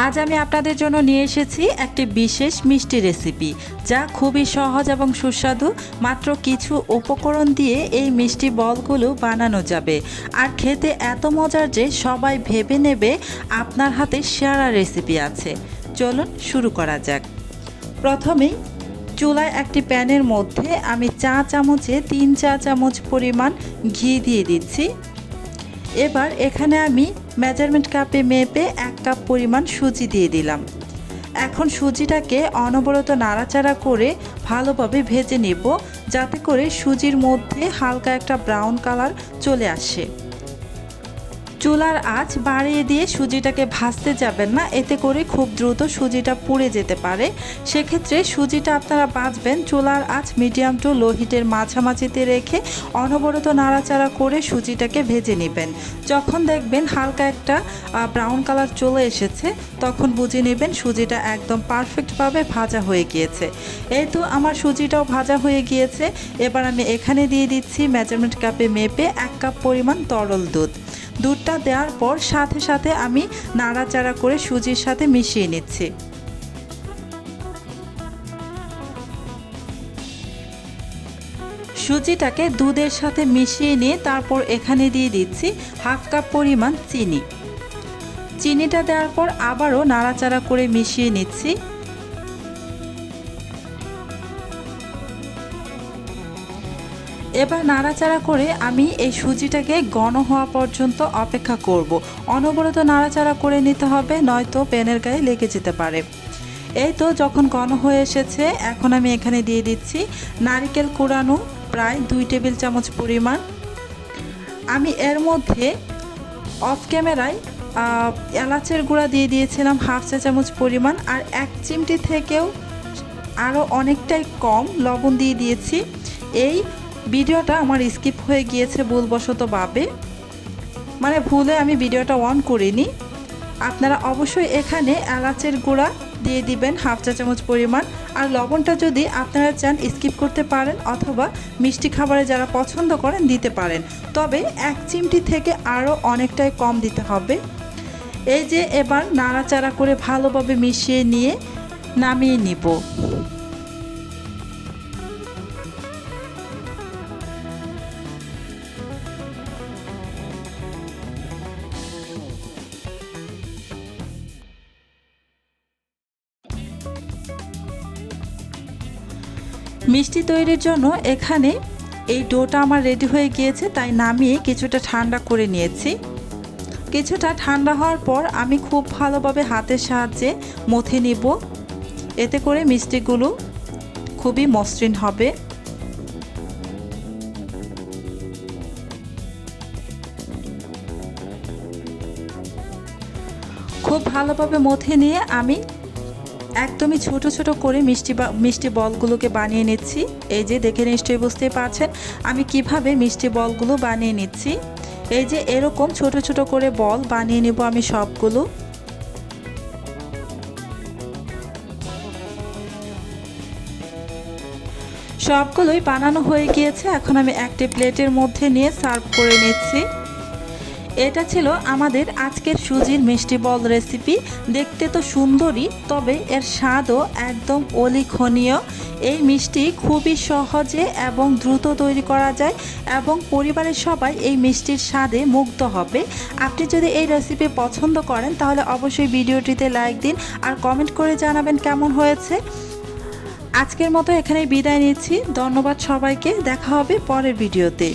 আজ আমি আপনাদের জন্য নিয়ে এসেছি একটি বিশেষ মিষ্টি রেসিপি, যা খুবই সহজ এবং সুস্বাদু। মাত্র কিছু উপকরণ দিয়ে এই মিষ্টি বলগুলো বানানো যাবে, আর খেতে এত মজার যে সবাই ভেবে নেবে আপনার হাতে সেরা রেসিপি আছে। চলুন শুরু করা যাক। প্রথমেই চুলায় একটি প্যানের মধ্যে আমি চা চামচে 3 চা চামচ পরিমাণ ঘি দিয়ে দিচ্ছি। এবার এখানে আমি মেজারমেন্ট কাপে মেপে 1 কাপ পরিমাণ সুজি দিয়ে দিলাম। এখন সুজিটাকে অনবরত নাড়াচাড়া করে ভালোভাবে ভেজে নেব, যাতে করে সুজির মধ্যে হালকা একটা ব্রাউন কালার চলে আসে। চুলার আঁচ বাড়িয়ে দিয়ে সুজিটাকে ভাজতে যাবেন না, এতে করে খুব দ্রুত সুজিটা পুড়ে যেতে পারে। সেক্ষেত্রে সুজিটা আপনারা ভাজবেন চুলার আঁচ মিডিয়াম টু লো হিটের মাঝামাঝিতে রেখে অনবরত নাড়াচাড়া করে সুজিটাকে ভেজে নেবেন। যখন দেখবেন হালকা একটা ব্রাউন কালার চলে এসেছে, তখন বুঝে নেবেন সুজিটা একদম পারফেক্টভাবে ভাজা হয়ে গিয়েছে। এই তো আমার সুজিটাও ভাজা হয়ে গিয়েছে। এবার আমি এখানে দিয়ে দিচ্ছি মেজারমেন্ট কাপে মেপে 1 কাপ পরিমাণ তরল দুধ। দুধটা দেওয়ার পর সাথে সাথে আমি নাড়াচাড়া করে সুজির সাথে মিশিয়ে নিচ্ছি। সুজিটাকে দুধের সাথে মিশিয়ে নিয়ে তারপর এখানে দিয়ে দিচ্ছি 1/2 কাপ পরিমাণ চিনি। চিনিটা দেওয়ার পর আবারও নাড়াচাড়া করে মিশিয়ে নিচ্ছি। এবার নাড়াচাড়া করে আমি এই সুজিটাকে ঘন হওয়া পর্যন্ত অপেক্ষা করব। অনবরত নাড়াচাড়া করে নিতে হবে, নয়তো প্যানের গায়ে লেগে যেতে পারে। এই তো যখন ঘন হয়ে এসেছে, এখন আমি এখানে দিয়ে দিচ্ছি নারকেল কোড়ানো প্রায় 2 টেবিল চামচ পরিমাণ। আমি এর মধ্যে অফ ক্যামেরায় এলাচের গুঁড়া দিয়ে দিয়েছিলাম 1/2 চা চামচ পরিমাণ, আর 1 চিমটি থেকেও আরও অনেকটাই কম লবণ দিয়ে দিয়েছি। এই ভিডিওটা আমার স্কিপ হয়ে গিয়েছে ভুলবশতভাবে, মানে ভুলে আমি ভিডিওটা অন করিনি। আপনারা অবশ্যই এখানে এলাচের গুঁড়া দিয়ে দিবেন 1/2 চা চামচ পরিমাণ, আর লবণটা যদি আপনারা চান স্কিপ করতে পারেন, অথবা মিষ্টি খাবারে যারা পছন্দ করেন দিতে পারেন, তবে 1 চিমটি থেকে আরও অনেকটাই কম দিতে হবে। এই যে এবার নাড়াচাড়া করে ভালোভাবে মিশিয়ে নিয়ে নামিয়ে নিব। মিষ্টি তৈরির জন্য এখানে এই ডোটা আমার রেডি হয়ে গিয়েছে, তাই নামিয়ে কিছুটা ঠান্ডা করে নিয়েছি। কিছুটা ঠান্ডা হওয়ার পর আমি খুব ভালোভাবে হাতের সাহায্যে মথে নিব, এতে করে মিষ্টিগুলো খুবই মসৃণ হবে। খুব ভালোভাবে মথে নিয়ে আমি একদমই ছোট ছোট করে মিষ্টি বলগুলোকে বানিয়ে নিচ্ছি। এই যে দেখে নিশ্চয়ই বুঝতে পারছেন আমি কিভাবে মিষ্টি বলগুলো বানিয়ে নিচ্ছি। এই যে এরকম ছোট ছোট করে বল বানিয়ে নেব আমি সবগুলো। সবগুলোই বানানো হয়ে গিয়েছে। এখন আমি একটি প্লেটের মধ্যে নিয়ে সার্ভ করে নিচ্ছি। এটা ছিল আমাদের আজকের সুজির মিষ্টি বল রেসিপি। দেখতে তো সুন্দরই, তবে এর স্বাদও একদম অলিখনীয়। এই মিষ্টি খুবই সহজে এবং দ্রুত তৈরি করা যায়, এবং পরিবারের সবাই এই মিষ্টির স্বাদে মুগ্ধ হবে। আপনি যদি এই রেসিপি পছন্দ করেন তাহলে অবশ্যই ভিডিওটিতে লাইক দিন আর কমেন্ট করে জানাবেন কেমন হয়েছে। আজকের মতো এখানেই বিদায় নিচ্ছি। ধন্যবাদ সবাইকে, দেখা হবে পরের ভিডিওতে।